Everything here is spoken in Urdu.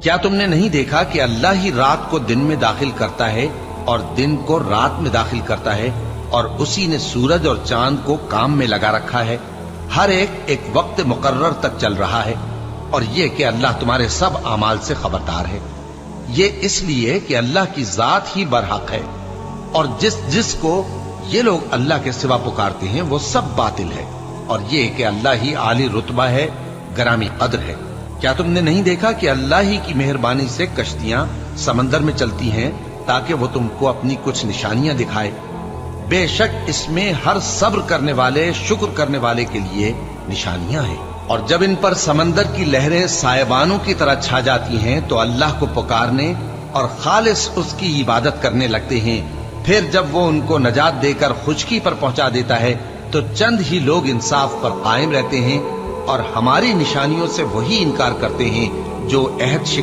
کیا تم نے نہیں دیکھا کہ اللہ ہی رات کو دن میں داخل کرتا ہے اور دن کو رات میں داخل کرتا ہے، اور اسی نے سورج اور چاند کو کام میں لگا رکھا ہے، ہر ایک وقت مقرر تک چل رہا ہے، اور یہ کہ اللہ تمہارے سب اعمال سے خبردار ہے۔ یہ اس لیے کہ اللہ کی ذات ہی برحق ہے، اور جس کو یہ لوگ اللہ کے سوا پکارتے ہیں وہ سب باطل ہے، اور یہ کہ اللہ ہی عالی رتبہ ہے، گرامی قدر ہے۔ کیا تم نے نہیں دیکھا کہ اللہ ہی کی مہربانی سے کشتیاں سمندر میں چلتی ہیں تاکہ وہ تم کو اپنی کچھ نشانیاں دکھائے؟ بے شک اس میں ہر صبر کرنے والے، شکر کرنے والے کے لیے نشانیاں ہیں۔ اور جب ان پر سمندر کی لہریں سائبانوں کی طرح چھا جاتی ہیں تو اللہ کو پکارنے اور خالص اس کی عبادت کرنے لگتے ہیں، پھر جب وہ ان کو نجات دے کر خشکی پر پہنچا دیتا ہے تو چند ہی لوگ انصاف پر قائم رہتے ہیں، اور ہماری نشانیوں سے وہی انکار کرتے ہیں جو عہد